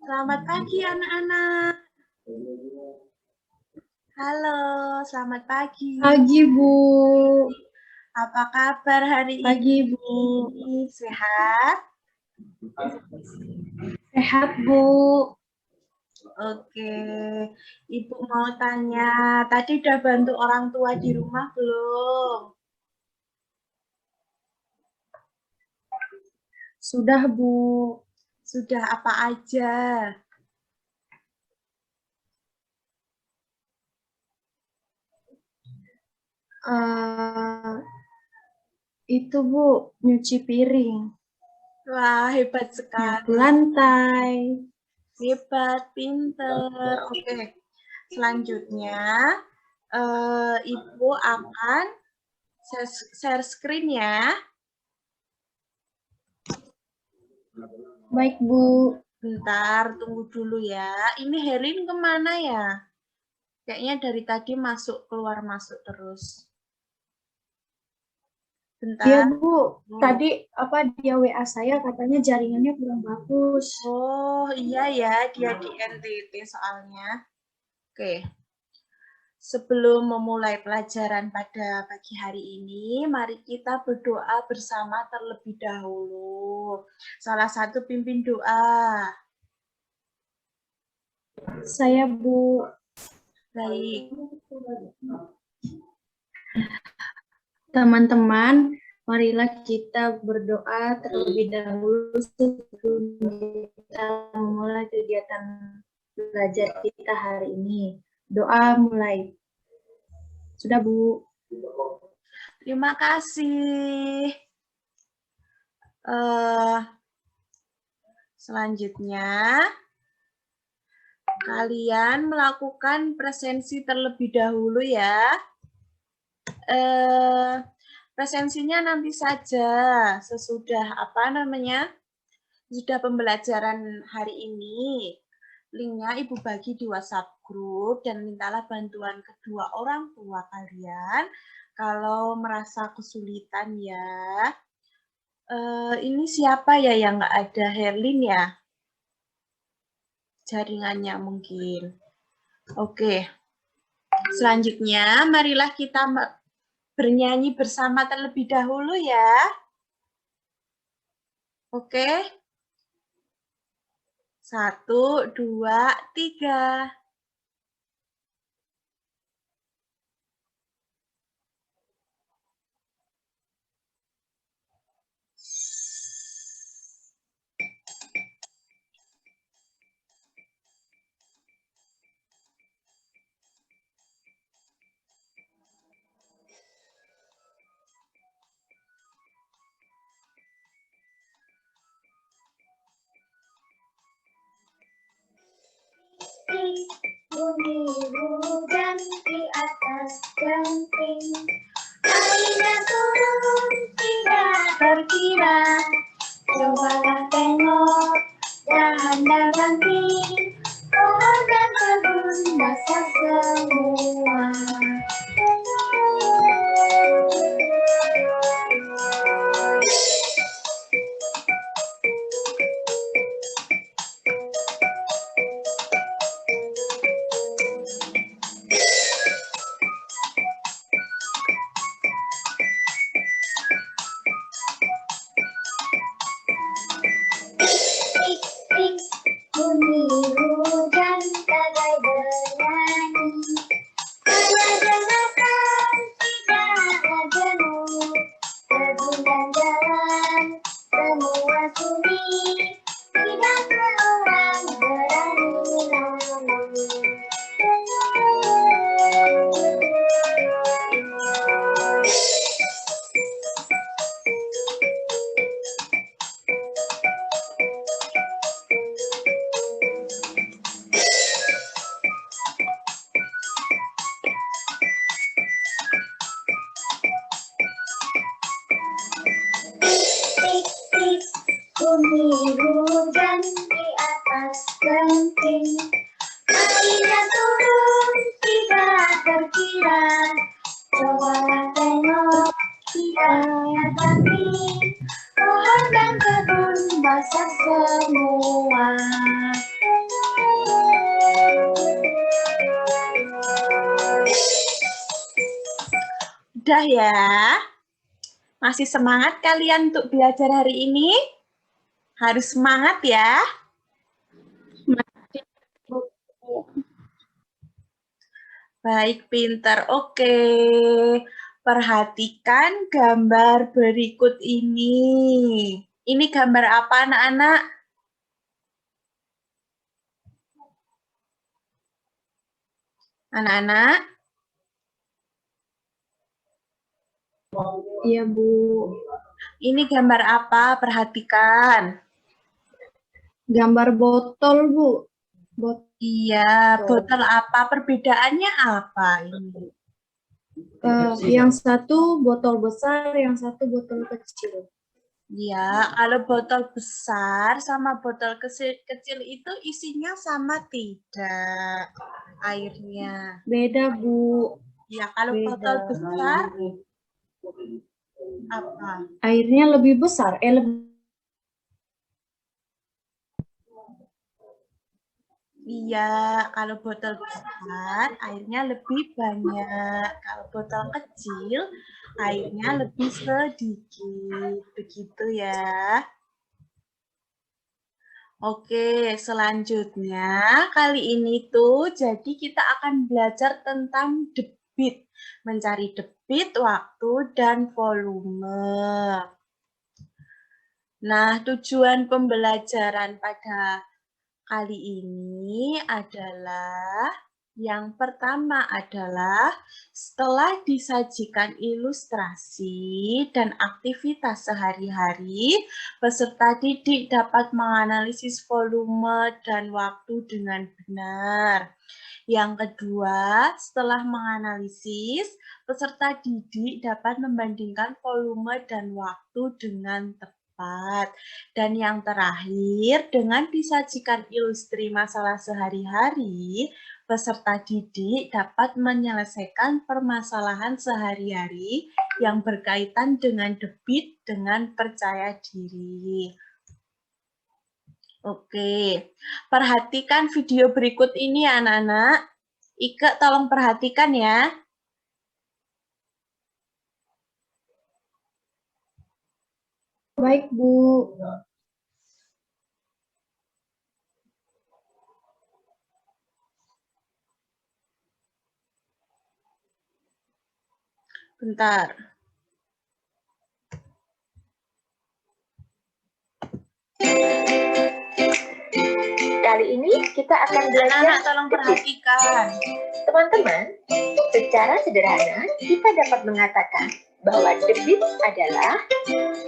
Selamat pagi anak-anak. Halo, selamat pagi. Pagi, Bu. Apa kabar hari Pagi, ini? Bu. Sehat? Sehat, Bu. Oke, Ibu mau tanya, tadi udah bantu orang tua di rumah belum? Sudah, Bu. Sudah apa aja? Itu, Bu, nyuci piring, Wah, hebat nyapu sekali. lantai. Hebat, pinter. Oke, selanjutnya Ibu akan share screen ya. Baik, Bu. Bentar, tunggu dulu ya. Ini Herlin kemana ya? Kayaknya dari tadi masuk keluar masuk terus. Bentar. Iya, Bu. Tadi dia WA saya katanya jaringannya kurang bagus. Oh iya ya, dia di NTT soalnya. Oke. Sebelum memulai pelajaran pada pagi hari ini, mari kita berdoa bersama terlebih dahulu. Salah satu pimpin doa. Saya, Bu. Baik. Teman-teman, marilah kita berdoa terlebih dahulu sebelum kita memulai kegiatan belajar kita hari ini. Doa mulai. Sudah, Bu. Terima kasih. Selanjutnya, kalian melakukan presensi terlebih dahulu ya. Presensinya nanti saja sesudah sudah pembelajaran hari ini. Linknya Ibu bagi di WhatsApp group dan mintalah bantuan kedua orang tua kalian kalau merasa kesulitan ya. Ini siapa ya yang nggak ada? Herlin ya? Jaringannya mungkin. Oke. Selanjutnya, marilah kita bernyanyi bersama terlebih dahulu ya. Oke. 1, 2, 3. Bunyi hujan di atas genting, airnya turun tidak terkira. Cobalah tengok, jangan ganti, pohon dan kebun basah semua. Bunyi hujan bagai bernyanyi, hanya dengarkan tidak jenuh. Kebun dan jalan semua sunyi, tidak seorang berani lalu. Tik-tik bunyi hujan di atas genting, airnya turun tidak terkira. Cobalah tengok, tidak ganti, pohon dan kebun basah semua. Sudah ya? Masih semangat kalian untuk belajar hari ini? Harus semangat ya. Baik, pinter. Oke. Perhatikan gambar berikut ini. Ini gambar apa, anak-anak? Anak-anak? Iya, Bu. Ini gambar apa? Perhatikan. Gambar botol, Bu. Iya, botol apa? Perbedaannya apa ini? Yang satu botol besar, yang satu botol kecil. Ya, kalau botol besar sama botol kecil itu isinya sama tidak airnya? Beda, Bu. Ya, kalau botol besar apa? Airnya lebih besar. Iya, kalau botol besar airnya lebih banyak. Kalau botol kecil airnya lebih sedikit. Begitu ya. Oke, selanjutnya kali ini tuh jadi kita akan belajar tentang debit. Mencari debit, waktu, dan volume. Nah, tujuan pembelajaran pada kali ini adalah yang pertama adalah setelah disajikan ilustrasi dan aktivitas sehari-hari, peserta didik dapat menganalisis volume dan waktu dengan benar. Yang kedua, setelah menganalisis, peserta didik dapat membandingkan volume dan waktu dengan tepat. Dan yang terakhir, dengan disajikan ilustri masalah sehari-hari, peserta didik dapat menyelesaikan permasalahan sehari-hari yang berkaitan dengan debit dengan percaya diri. Oke, perhatikan video berikut ini ya anak-anak. Ike tolong perhatikan ya. Baik, Bu. Bentar. Kali ini kita akan belajar Anak-anak tolong perhatikan. Teman-teman, secara sederhana kita dapat mengatakan bahwa debit adalah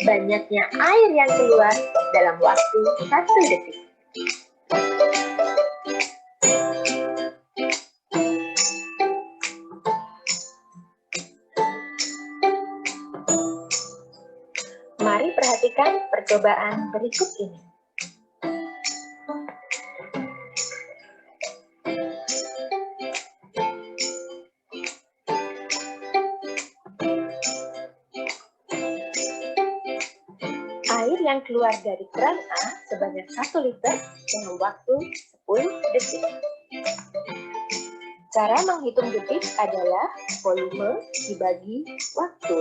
banyaknya air yang keluar dalam waktu 1 detik. Mari perhatikan percobaan berikut ini. Air yang keluar dari keran A sebanyak 1 liter dengan waktu 10 detik. Cara menghitung detik adalah volume dibagi waktu.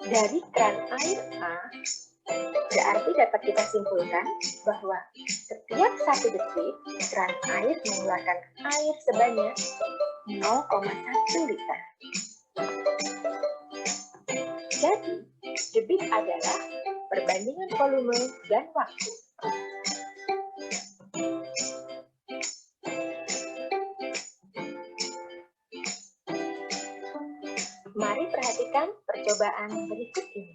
Dari keran air A, berarti dapat kita simpulkan bahwa setiap 1 detik, keran air mengeluarkan air sebanyak 0,1 liter. Jadi, debit adalah perbandingan volume dan waktu. Mari perhatikan percobaan berikut ini.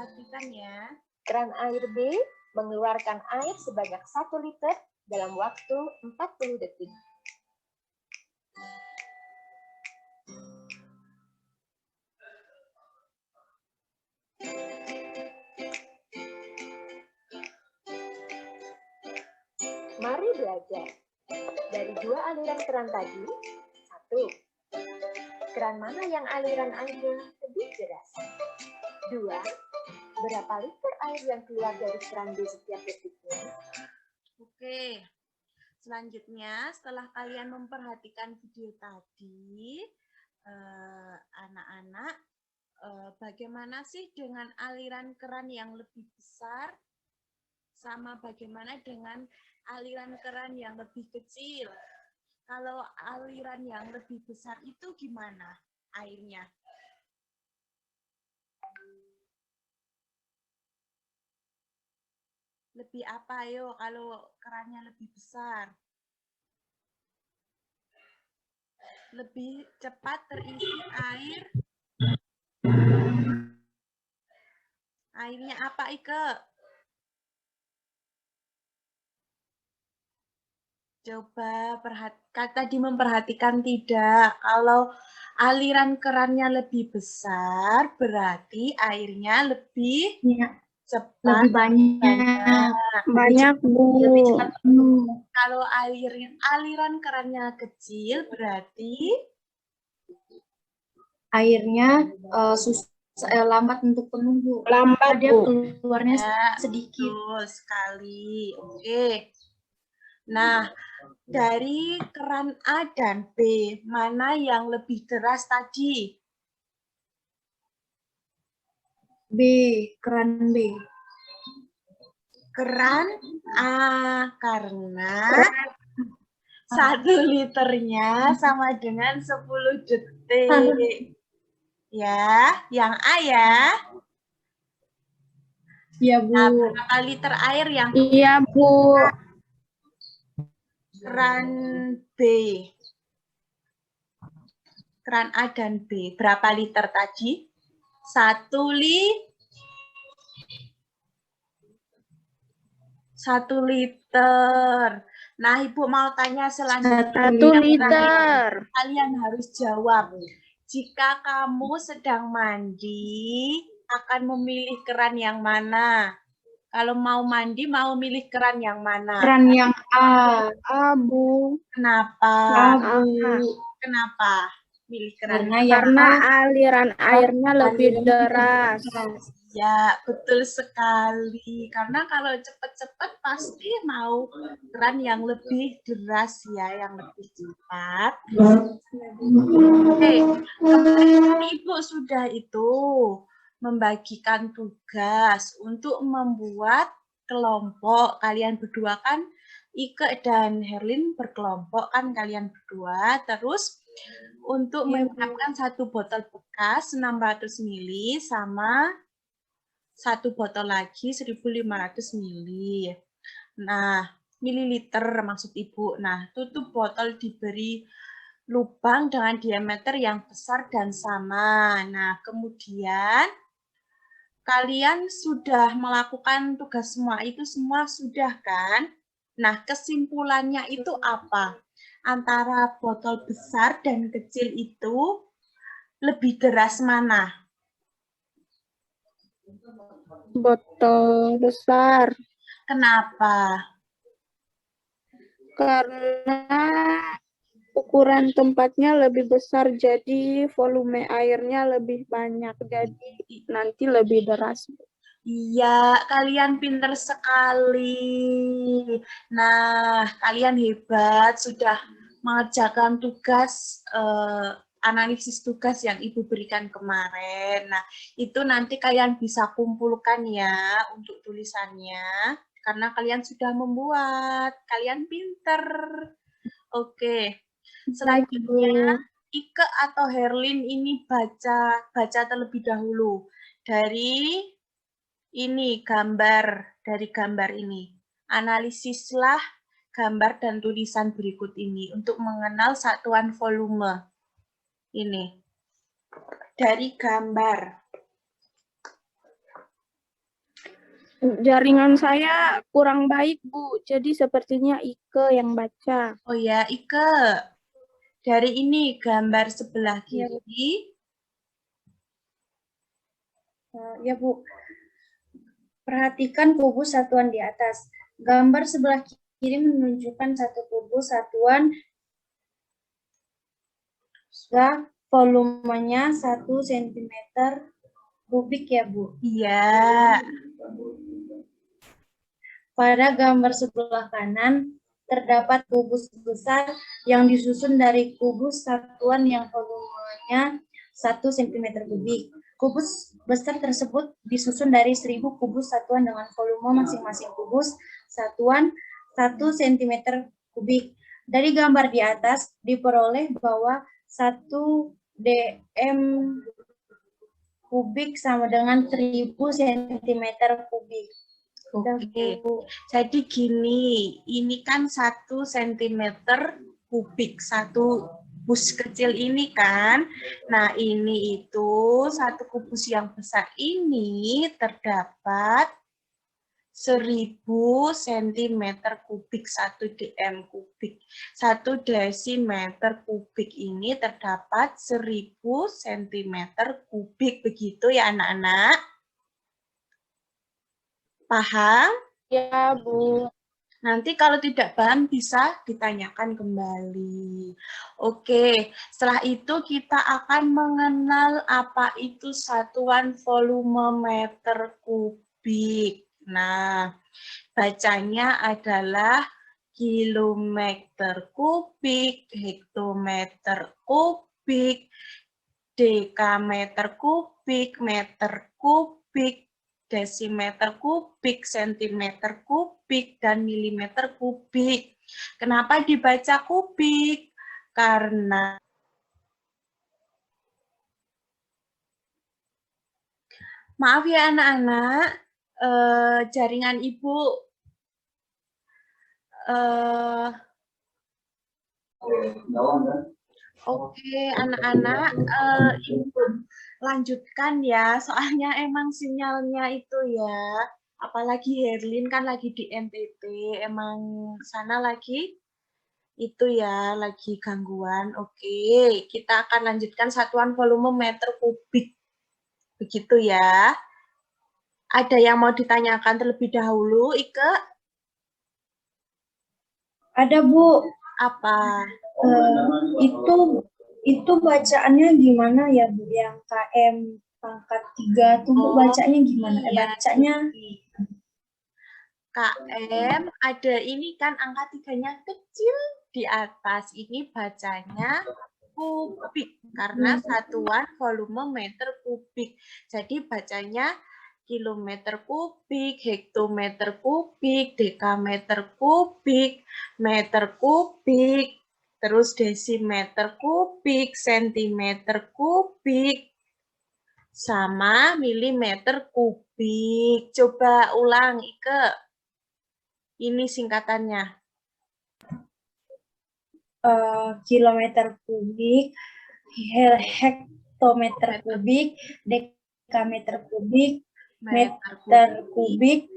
perhatikan ya. Keran air B mengeluarkan air sebanyak 1 liter dalam waktu 40 detik. Mari belajar. Dari 2 aliran keran tadi, 1. Keran mana yang aliran airnya lebih deras? 2. Berapa liter air yang keluar dari keran B setiap detiknya? Oke. Selanjutnya, setelah kalian memperhatikan video tadi, anak-anak, bagaimana sih dengan aliran keran yang lebih besar sama bagaimana dengan aliran keran yang lebih kecil? Kalau aliran yang lebih besar itu gimana airnya? Lebih apa yo kalau kerannya lebih besar? Lebih cepat terisi air. Airnya apa, Ike? Coba tadi memperhatikan tidak? Kalau aliran kerannya lebih besar, berarti airnya lebih Ya, cepat. lebih banyak. Banyak, Bu. Lebih cepat. Kalau aliran kerannya kecil, berarti Airnya lambat untuk penuh, Bu. Lambat, Dia Bu. keluarnya ya, sedikit. betul sekali. Oke. Nah, dari keran A dan B, mana yang lebih deras tadi? B, keran B. Keran A, karena 1 liternya sama dengan 10 detik. Ya, yang A ya. Iya, Bu. Nah, berapa liter air yang Iya, Bu. keran B? Keran A dan B, berapa liter tadi? 1 liter. Nah, Ibu mau tanya selanjutnya. 1 liter. Kalian harus jawab. Jika kamu sedang mandi, akan memilih keran yang mana? Kalau mau mandi, mau milih keran yang mana? Keran yang A. A, Bu. Kenapa? A, Bu. Kenapa milih keran? Karena aliran airnya lebih deras. Ya, betul sekali. Karena kalau cepat-cepat pasti mau keran yang lebih deras ya, yang lebih cepat. Oke, kemarin Ibu sudah itu membagikan tugas untuk membuat kelompok. Kalian berdua kan, Ike dan Herlin berkelompok kan kalian berdua. Terus untuk menyiapkan 1 botol bekas 600 ml sama 1 botol lagi 1.500 ml. Nah, mililiter maksud Ibu. Nah, tutup botol diberi lubang dengan diameter yang besar dan sama. Nah, kemudian kalian sudah melakukan tugas semua itu semua sudah kan? Nah, kesimpulannya itu apa? Antara botol besar dan kecil itu lebih deras mana? Botol besar. Kenapa? Karena ukuran tempatnya lebih besar, jadi volume airnya lebih banyak, jadi nanti lebih deras. Iya, kalian pinter sekali. Nah, kalian hebat, sudah mengerjakan tugas, analisis tugas yang Ibu berikan kemarin. Nah, itu nanti kalian bisa kumpulkan ya untuk tulisannya, karena kalian sudah membuat. Kalian pinter. Oke, selanjutnya Ike atau Herlin ini baca terlebih dahulu dari ini dari gambar ini. Analisislah gambar dan tulisan berikut ini untuk mengenal satuan volume. Ini dari gambar. Jaringan saya kurang baik, Bu. Jadi sepertinya Ike yang baca. Oh ya, Ike. Dari ini gambar sebelah Iya, kiri. Ya, Bu. Perhatikan kubus satuan di atas. Gambar sebelah kiri menunjukkan satu kubus satuan volumenya 1 cm kubik ya, Bu. Iya. Pada gambar sebelah kanan, terdapat kubus besar yang disusun dari kubus satuan yang volumenya 1 cm kubik. Kubus besar tersebut disusun dari 1000 kubus satuan dengan volume masing-masing kubus satuan 1 cm kubik. Dari gambar di atas diperoleh bahwa 1 dm kubik sama dengan 1000 cm kubik. Oke. Jadi gini, ini kan 1 cm kubik, satu kubus kecil ini kan. Nah, ini itu satu kubus yang besar ini terdapat 1000 cm kubik, 1 dm kubik. 1 desimeter kubik ini terdapat 1000 cm kubik. Begitu ya anak-anak? Paham? Ya, Bu. Nanti kalau tidak paham bisa ditanyakan kembali. Oke, setelah itu kita akan mengenal apa itu satuan volume meter kubik. Nah, bacanya adalah kilometer kubik, hektometer kubik, dekameter kubik, meter kubik, desimeter kubik, sentimeter kubik, dan milimeter kubik. Kenapa dibaca kubik? Karena maaf ya anak-anak, jaringan ibu oke, anak-anak, ibu lanjutkan ya, soalnya emang sinyalnya itu ya, apalagi Herlin kan lagi di NTT, emang sana lagi itu ya, lagi gangguan. Oke, kita akan lanjutkan satuan volume meter kubik, begitu ya. Ada yang mau ditanyakan terlebih dahulu, Ike? Ada, Bu. Apa? Itu bacaannya gimana ya, Bu? Yang KM pangkat 3 tuh, Bu, bacaannya gimana? Iya. Bacanya KM, ada ini kan angka 3-nya kecil di atas. Ini bacanya kubik, karena satuan volume meter kubik. Jadi bacanya kilometer kubik, hektometer kubik, dekameter kubik, meter kubik, terus desimeter kubik, sentimeter kubik, sama milimeter kubik. Coba ulang, Ike. Ini singkatannya. kilometer kubik, hektometer kubik, dekameter kubik, meter kubik,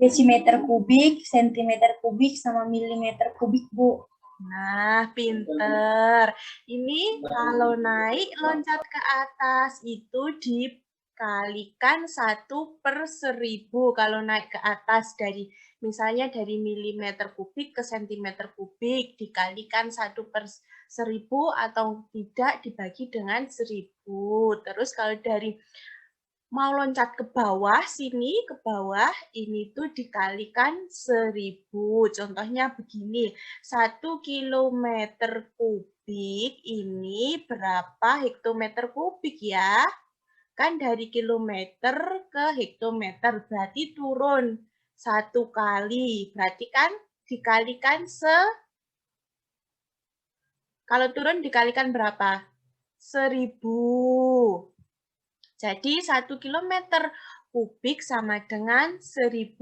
desimeter kubik, sentimeter kubik, sama milimeter kubik, Bu. Nah, pinter. Ini kalau naik loncat ke atas itu dikalikan 1/1000. Kalau naik ke atas dari misalnya dari milimeter kubik ke sentimeter kubik dikalikan 1/1000 atau tidak dibagi dengan 1000. Terus kalau dari mau loncat ke bawah sini, ke bawah, ini tuh dikalikan 1000. Contohnya begini, 1 kilometer kubik ini berapa hektometer kubik ya? Kan dari kilometer ke hektometer, berarti turun 1 kali. Berarti kan dikalikan kalau turun dikalikan berapa? 1000. Jadi 1 kilometer kubik sama dengan 1000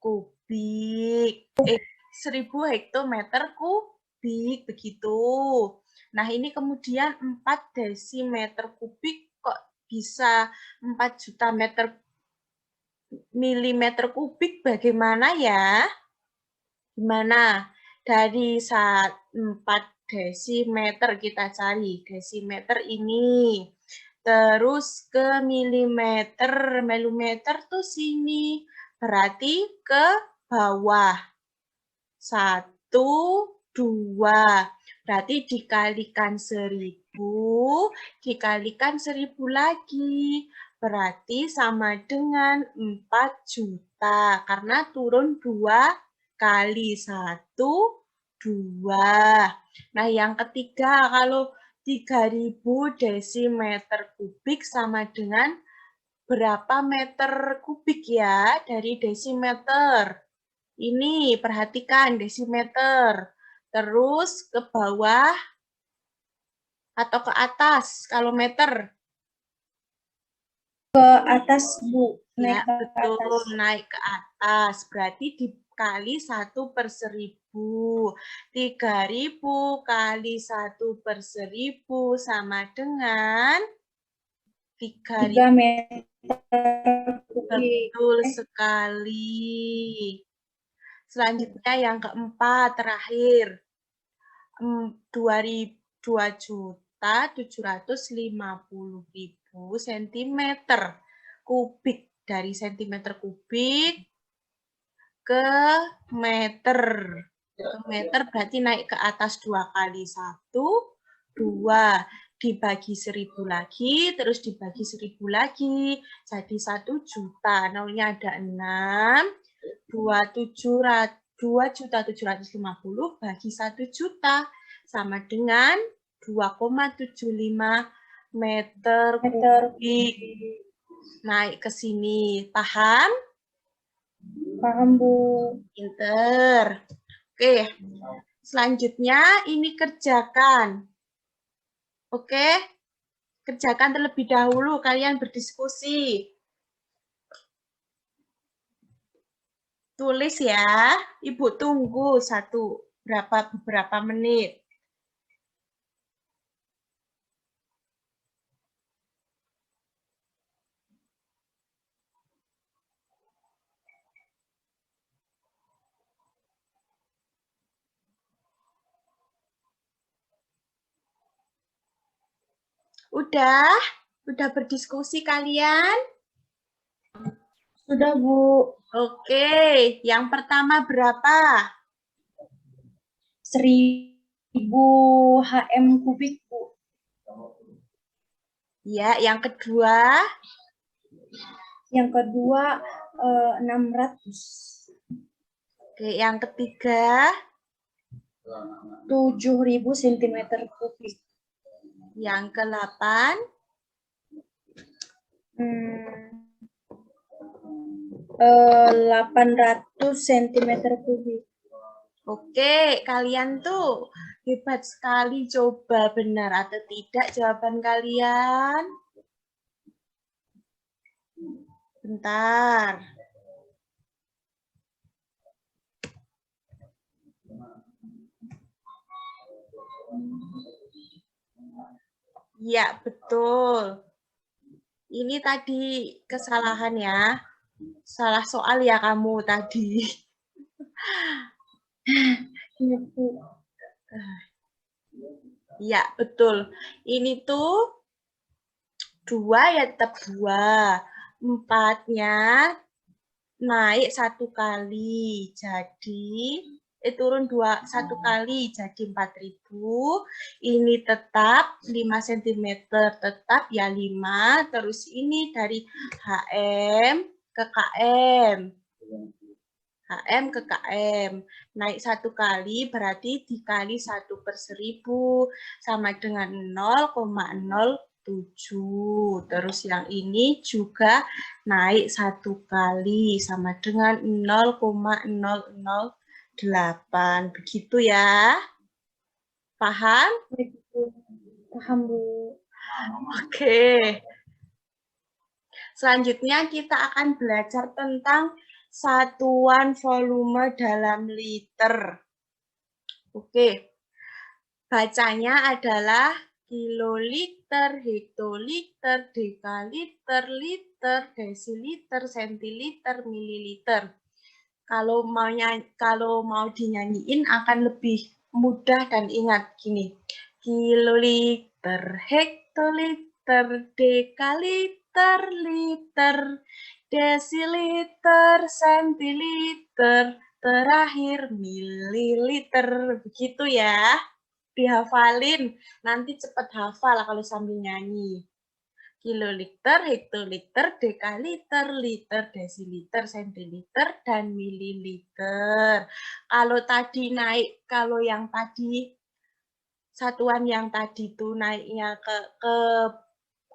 kubik. 1000 hektometer kubik, begitu. Nah, ini kemudian 4 desimeter kubik kok bisa 4 juta meter milimeter kubik bagaimana ya? Gimana? Dari 4 desimeter kita cari. Desimeter ini. Terus ke milimeter. Milimeter tuh sini. Berarti ke bawah. 1, 2. Berarti dikalikan 1000, dikalikan 1000 lagi. Berarti sama dengan 4 juta. Karena turun 2 kali 1, 2. Nah, yang ketiga, kalau 3000 desimeter kubik sama dengan berapa meter kubik ya dari desimeter? Ini, perhatikan desimeter. Terus ke bawah atau ke atas kalau meter? Ke atas, Bu. Ya, Naik ke betul. atas. Naik ke atas. Berarti dikali 1/1000. 3000 kali 1/1000 sama dengan 3000. 3 meter kubik. Betul sekali. Selanjutnya yang keempat, terakhir. 2.750.000 centimeter kubik. Dari sentimeter kubik ke meter. Ke meter berarti naik ke atas 2 kali 1, 2. Dibagi 1000 lagi, terus dibagi 1000 lagi. Jadi 1 juta. Nolnya ada 6. 2.750.000 bagi 1 juta. Sama dengan 2,75 meter kubik. Naik ke sini. Paham? Paham, Bu. Pinter. Oke. Selanjutnya ini kerjakan. Oke? Kerjakan terlebih dahulu. Kalian berdiskusi. Tulis ya. Ibu tunggu beberapa menit. Udah berdiskusi kalian? Sudah, Bu. Oke, yang pertama berapa? 1000 HM kubik, Bu. Ya, yang kedua? Yang kedua 600. Oke, yang ketiga? 7000 cm kubik. Yang ke-8? 800 cm kubik. Oke, kalian tuh hebat sekali. Coba benar atau tidak jawaban kalian? Bentar. Ya, betul. Ini tadi kesalahan ya. Salah soal ya kamu tadi. Ya, betul. Ini tuh 2 ya tetap 2. 4-nya naik 1 kali. Jadi, turun 1 kali. Jadi 4.000. Ini tetap 5 cm. Tetap ya 5. Terus ini dari HM ke KM. HM ke KM. Naik 1 kali berarti dikali 1/1000 sama dengan 0,07. Terus yang ini juga naik 1 kali sama dengan 0,008. Begitu ya. Paham? Paham, Bu. Oke. Selanjutnya kita akan belajar tentang satuan volume dalam liter. Oke. Bacanya adalah kiloliter, hektoliter, dekaliter, liter. liter, desiliter, sentiliter, mililiter. Kalau mau dinyanyiin akan lebih mudah dan ingat gini. Kiloliter, hektoliter, dekaliter, liter, desiliter, sentiliter, terakhir mililiter. Begitu ya. Dihafalin. Nanti cepat hafal kalau sambil nyanyi. Kiloliter, hektoliter, dekaliter, liter, desiliter, sentiliter, dan mililiter. Kalau yang tadi, satuan yang tadi itu naiknya ke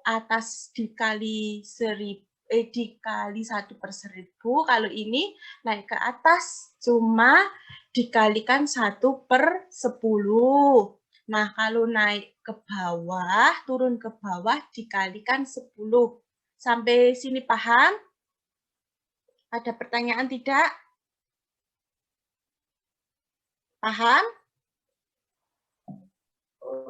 atas dikali 1/1000. Kalau ini naik ke atas cuma dikalikan 1/10. Nah, kalau naik ke bawah, turun ke bawah dikalikan 10. Sampai sini paham? Ada pertanyaan tidak? Paham?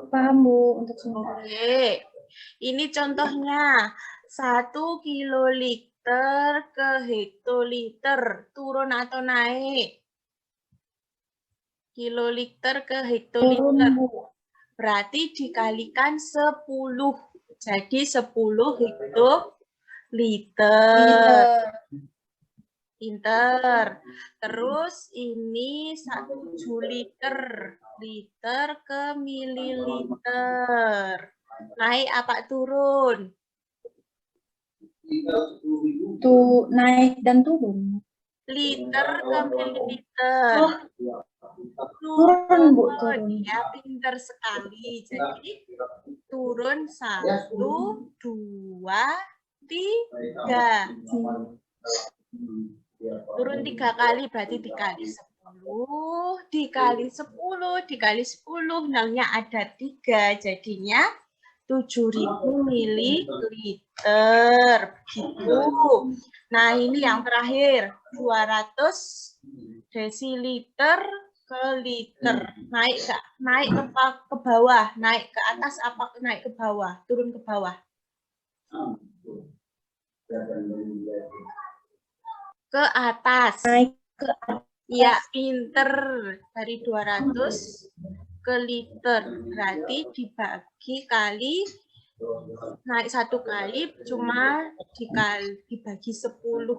Paham, Bu, untuk sementara. Oke. Ini contohnya. 1 kiloliter ke hektoliter. Turun atau naik? Kiloliter ke hektoliter. Berarti dikalikan 10. Jadi 10 hektoliter. Pinter. Terus ini 1 liter. Liter ke mililiter. Naik apa turun? Tuh, naik dan turun. Liter ke mililiter. Turun, Bu, turun. Ya, pinter sekali. Jadi turun 1, 2, 3. Turun 3 kali berarti dikali 10, dikali 10, dikali 10. Nolnya ada 3, jadinya 7.000 mililiter. Begitu. Nah, ini yang terakhir. 200 desiliter ke liter. Naik ke bawah, naik ke atas apa naik ke bawah? Turun ke bawah. Ke atas. Naik ke atas. Ya, pinter. Dari 200 ke liter. Berarti dibagi kali, naik 1 kali cuma dibagi 10.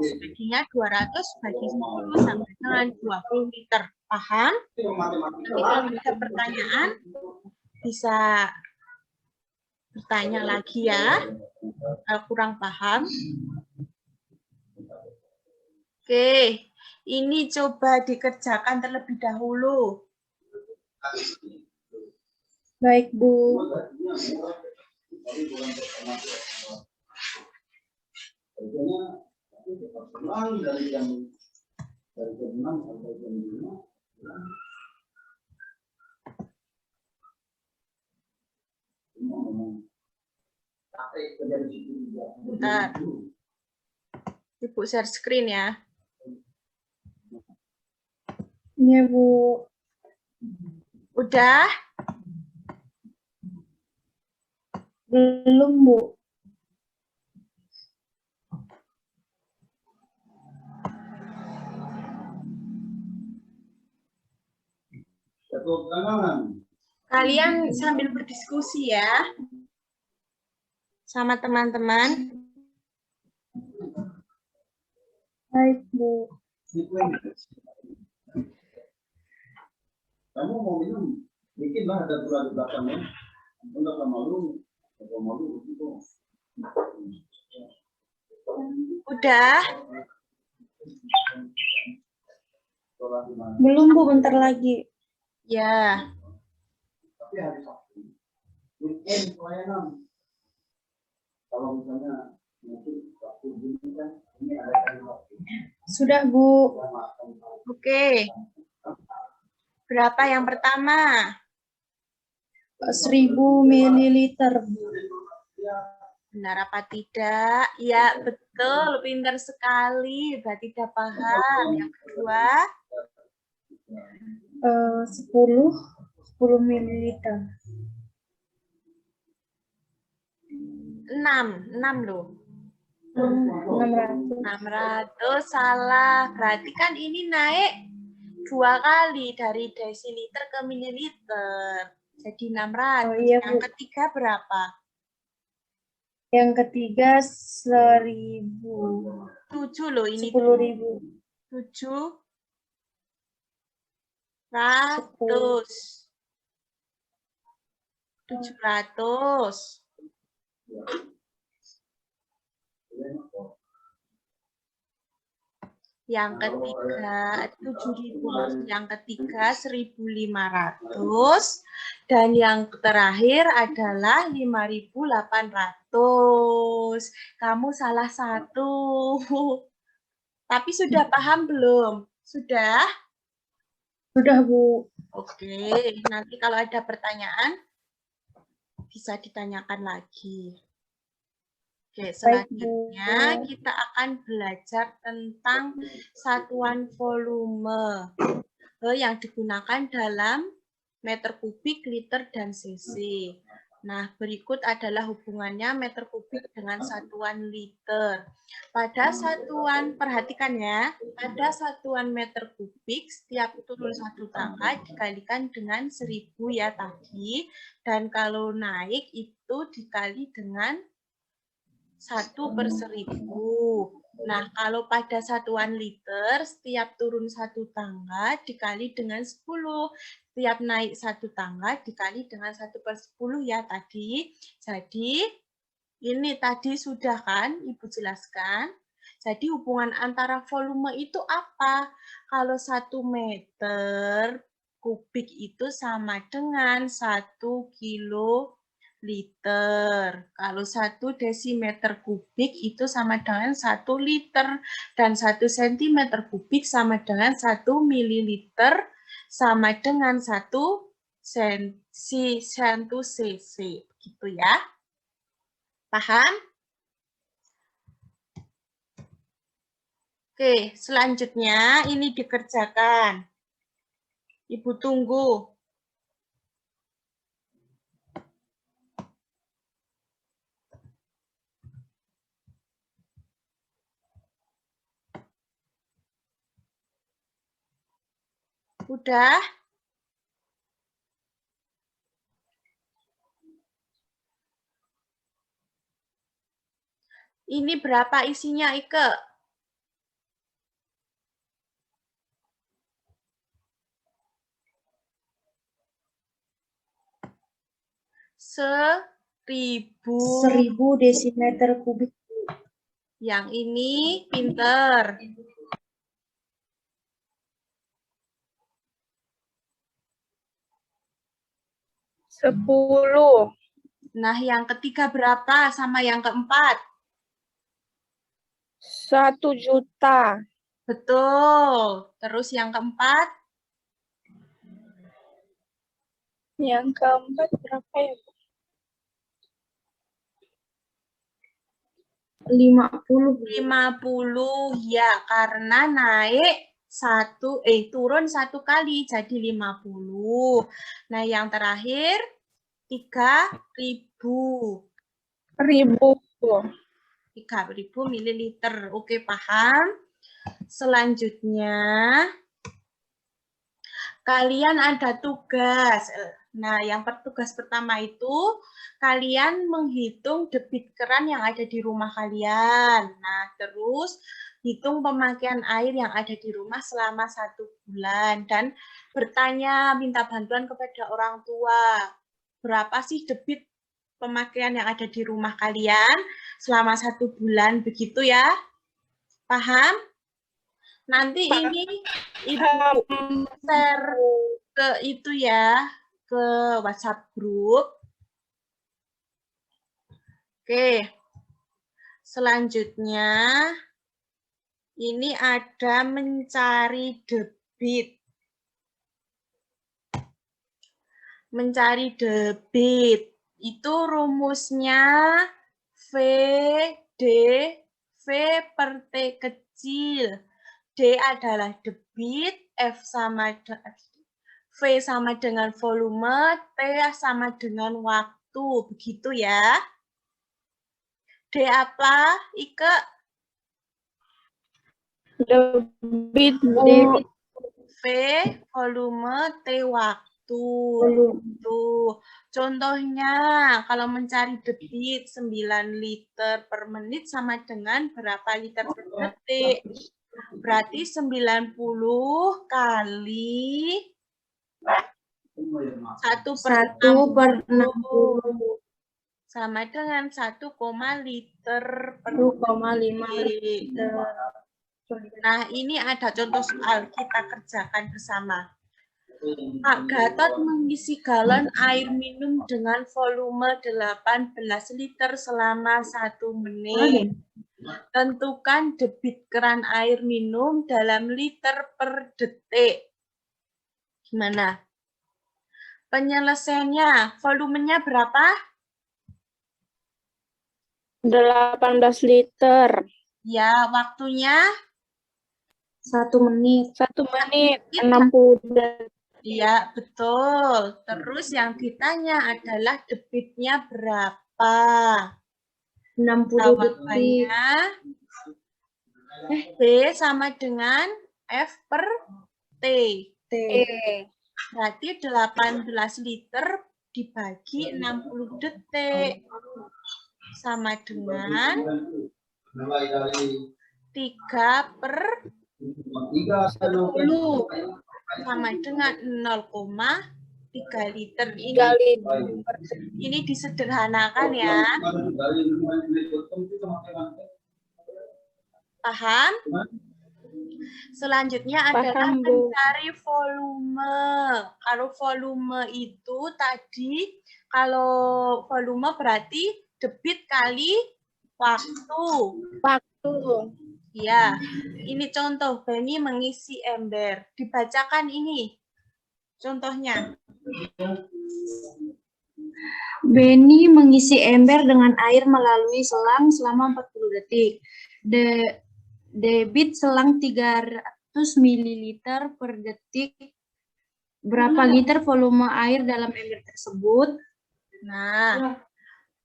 Jadinya 200 bagi 10 sama dengan 20 liter. Paham? Nanti kalau ada pertanyaan, bisa bertanya lagi ya. Kalau kurang paham. Oke, ini coba dikerjakan terlebih dahulu. Baik, Bu. Bentar. Ibu share screen ya. Iya, Bu. Udah? Belum, Bu. Kalian sambil berdiskusi ya. Sama teman-teman. Baik, Bu. Kamu mau minum? Bikin lah ada gula di belakangnya. Enggak malu. Enggak malu begitu. Udah? Belum, Bu, bentar lagi. Ya. Tapi hari Sabtu. Weekend pelayanan. Kalau misalnya mungkin waktu ini kan ini ada kali waktu. Sudah, Bu. Oke. Berapa yang pertama? 1000 mililiter, Bu. Benar apa tidak? Ya, betul. Pintar sekali. Berarti udah paham. Yang kedua? 10 mililiter. 6 loh. 600. 600 salah. Berarti kan ini naik 2 kali dari desiliter ke mililiter. Jadi 600. Oh, iya, Yang Bu. ketiga berapa? Yang ketiga 1000. 7 loh ini. 10.000. 700. 700. Yang ketiga 7.000, yang ketiga 1.500, dan yang terakhir adalah 5.800. Kamu salah satu. Tapi sudah paham belum? Sudah? Sudah, Bu. Oke, nanti kalau ada pertanyaan bisa ditanyakan lagi. Oke, selanjutnya kita akan belajar tentang satuan volume yang digunakan dalam meter kubik, liter, dan cc. Nah, berikut adalah hubungannya meter kubik dengan satuan liter. Pada satuan, perhatikan ya, pada satuan meter kubik, setiap turun 1 tangga dikalikan dengan 1000 ya tadi, dan kalau naik itu dikali dengan 1/1000. Nah, kalau pada satuan liter, setiap turun 1 tangga dikali dengan 10. Setiap naik 1 tangga dikali dengan 1/10 ya tadi. Jadi, ini tadi sudah kan Ibu jelaskan. Jadi, hubungan antara volume itu apa? Kalau 1 meter kubik itu sama dengan 1 kiloliter. Kalau 1 desimeter kubik itu sama dengan 1 liter. Dan 1 sentimeter kubik sama dengan 1 mililiter sama dengan 1 cc. Begitu ya. Paham? Oke, selanjutnya ini dikerjakan. Ibu tunggu. Udah? Ini berapa isinya, Ike? Seribu. 1000 desimeter kubik. Yang ini pinter. Sepuluh. Nah, yang ketiga berapa sama yang keempat? 1 juta. Betul. Terus yang keempat? Yang keempat berapa ya, Bu? 50. 50 ya, karena naik turun 1 kali jadi 50. Nah, yang terakhir 3.000. 3.000 mililiter. Oke, paham? Selanjutnya kalian ada tugas. Nah, yang tugas pertama itu kalian menghitung debit keran yang ada di rumah kalian. Nah, terus hitung pemakaian air yang ada di rumah selama 1 bulan. Dan bertanya, minta bantuan kepada orang tua. Berapa sih debit pemakaian yang ada di rumah kalian selama 1 bulan? Begitu ya? Paham? Nanti ini Ibu share ke itu ya, ke WhatsApp grup. Oke. Selanjutnya ini ada mencari debit. Mencari debit itu rumusnya V per T kecil. D adalah debit, V sama dengan volume, T sama dengan waktu. Begitu ya. D apa, Ike? Debit, Bu. Debit V volume, T waktu. volume. Tuh. Contohnya, kalau mencari debit 9 liter per menit sama dengan berapa liter per detik? Berarti 90 kali 1/60 sama dengan 1, liter per 1,5 detik. liter. Nah, ini ada contoh soal, kita kerjakan bersama. Pak Gatot mengisi galon air minum dengan volume 18 liter selama 1 menit. Tentukan debit keran air minum dalam liter per detik. Gimana? Penyelesaiannya, volumenya berapa? 18 liter. Ya, waktunya? 1 menit. 1 menit, 60 detik. Iya, betul. Terus yang ditanya adalah debitnya berapa? 60 detik. Jawabannya B sama dengan F per T. T. Berarti 18 liter dibagi 60 detik. Sama dengan 3 per 10. Sama dengan 0,3 liter. Ini disederhanakan ya. Paham? Selanjutnya adalah Paham, Bu. mencari volume. Kalau volume itu tadi, kalau volume berarti debit kali waktu. Waktu. Ya, ini contoh Beni mengisi ember. Dibacakan ini contohnya. Beni mengisi ember dengan air melalui selang selama 40 detik. Debit selang 300 ml per detik. Berapa liter volume air dalam ember tersebut? Nah,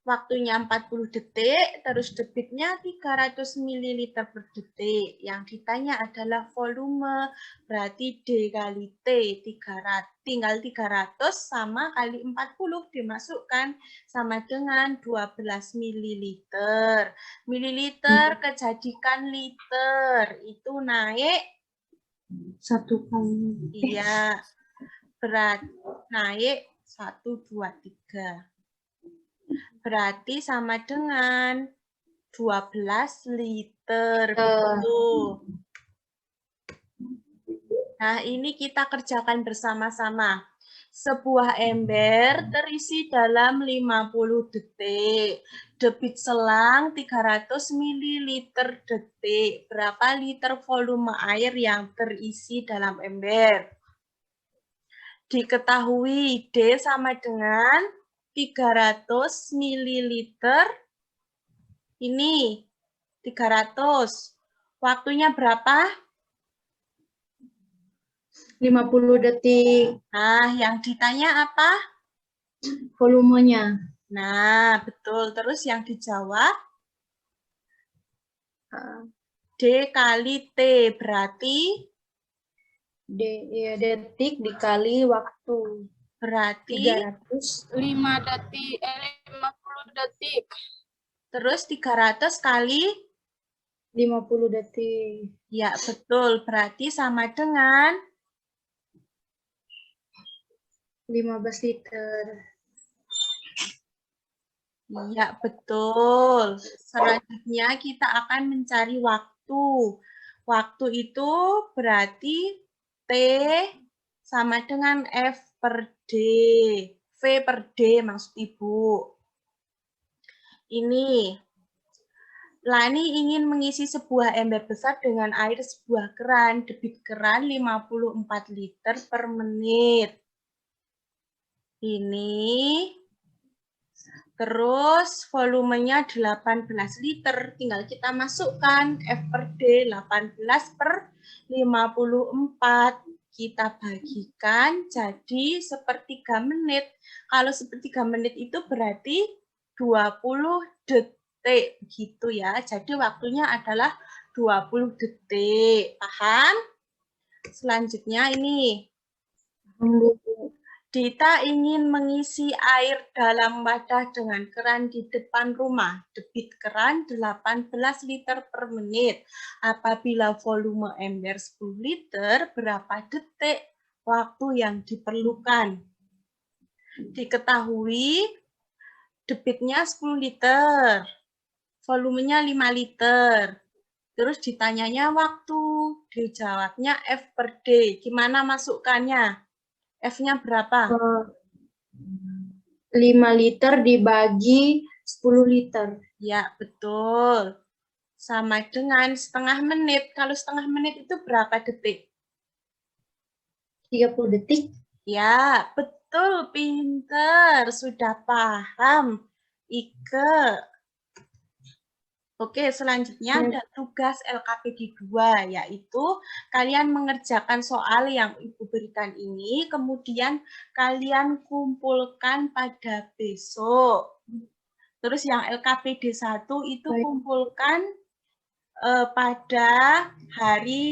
waktunya 40 detik, terus debitnya 300 ml per detik. Yang ditanya adalah volume, berarti D kali T, 300, tinggal 300 sama kali 40 dimasukkan sama dengan 12 ml. Mililiter kejadikan liter, itu naik 1 kali. iya, berat naik 1, 2, 3. Berarti sama dengan 12 liter. Betul. Nah, ini kita kerjakan bersama-sama. Sebuah ember terisi dalam 50 detik. Debit selang 300 ml detik. Berapa liter volume air yang terisi dalam ember? Diketahui D sama dengan 300 ml. Ini 300. Waktunya berapa? 50 detik. Nah, yang ditanya apa? Volumenya. Nah, betul. Terus yang dijawab D kali T, berarti Detik dikali waktu. berarti 300. 50 detik. terus 300 kali 50 detik. ya, betul. Berarti sama dengan 15 liter. iya, betul. Selanjutnya kita akan mencari waktu. Waktu itu berarti T sama dengan F per D. V per D maksud Ibu. Ini. Lani ingin mengisi sebuah ember besar dengan air sebuah keran. Debit keran 54 liter per menit. Ini. Terus volumenya 18 liter. Tinggal kita masukkan F per D 18 per 54. Kita bagikan jadi sepertiga menit. Kalau sepertiga menit itu berarti 20 detik. Begitu ya. Jadi waktunya adalah 20 detik. Paham? Selanjutnya ini. Dita ingin mengisi air dalam wadah dengan keran di depan rumah. Debit keran 18 liter per menit. Apabila volume ember 10 liter, berapa detik waktu yang diperlukan? Diketahui debitnya 10 liter, volumenya 5 liter. Terus ditanyanya waktu, dijawabnya F per D. Gimana masukkannya? F-nya berapa? 5 liter dibagi 10 liter. Ya, betul. Sama dengan setengah menit. Kalau setengah menit itu berapa detik? 30 detik. Ya, betul. Pinter. Sudah paham. Ike. Oke, selanjutnya ada tugas LKPD 2, yaitu kalian mengerjakan soal yang Ibu berikan ini, kemudian kalian kumpulkan pada besok. Terus yang LKPD 1 itu kumpulkan pada hari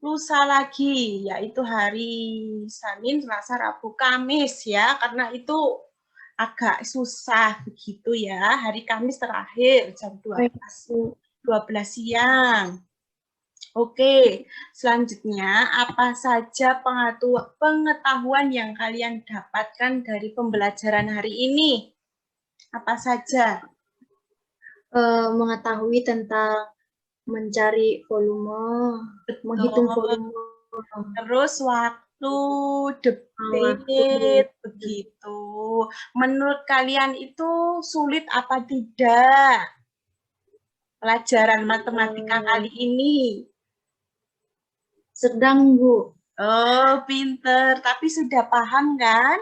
lusa lagi, yaitu hari Senin, Selasa, Rabu, Kamis ya, karena itu agak susah begitu ya. Hari Kamis terakhir jam 12 siang. Oke, selanjutnya apa saja pengetahuan yang kalian dapatkan dari pembelajaran hari ini? Apa saja? Mengetahui tentang mencari volume, menghitung volume. Terus waktu, debit, begitu. Menurut kalian itu sulit apa tidak? Pelajaran matematika kali ini. Sedang, Bu. Oh, pinter. Tapi sudah paham kan?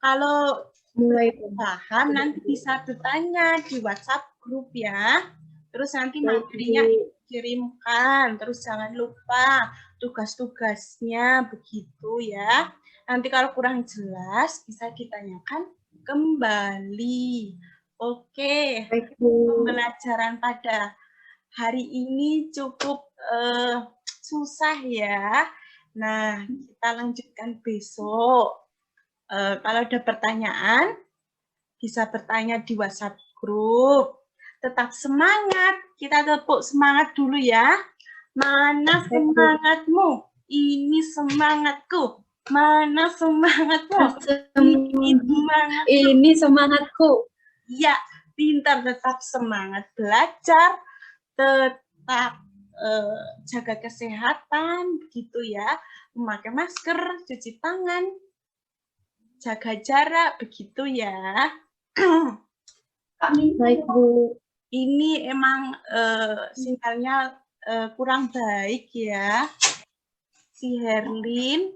Kalau Mulai paham, nanti bisa bertanya di WhatsApp grup ya. Terus nanti materinya kirimkan. Terus jangan lupa tugas-tugasnya begitu ya. Nanti kalau kurang jelas bisa ditanyakan kembali. Oke, pembelajaran pada hari ini cukup susah ya. Nah, kita lanjutkan besok. Kalau ada pertanyaan, bisa bertanya di WhatsApp grup. Tetap semangat. Kita tepuk semangat dulu ya. Mana semangatmu? Ini semangatku. Mana semangatmu? Ini semangatku. Ini semangatku. Ya, pintar, tetap semangat belajar, tetap jaga kesehatan, begitu ya. Memakai masker, cuci tangan, jaga jarak, begitu ya. Baik, Bu. Ini emang sinyalnya kurang baik ya. Si Herlin,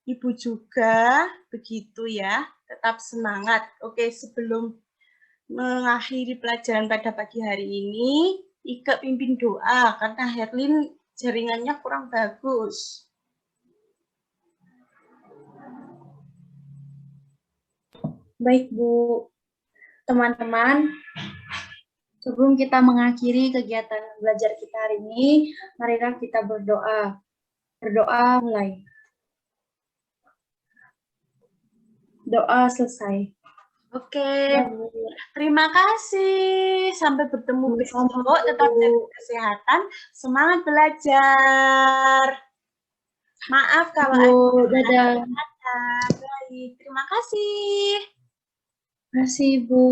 Ibu juga, begitu ya. Tetap semangat. Oke, sebelum mengakhiri pelajaran pada pagi hari ini, Ike pimpin doa, karena Herlin jaringannya kurang bagus. Baik, Bu. Teman-teman, sebelum kita mengakhiri kegiatan belajar kita hari ini, marilah kita berdoa. Berdoa mulai. Doa selesai. Oke, terima kasih. Sampai bertemu besok. Tetap jaga kesehatan. Semangat belajar. Maaf kalau ada kata. Baik, terima kasih. Terima kasih, Bu.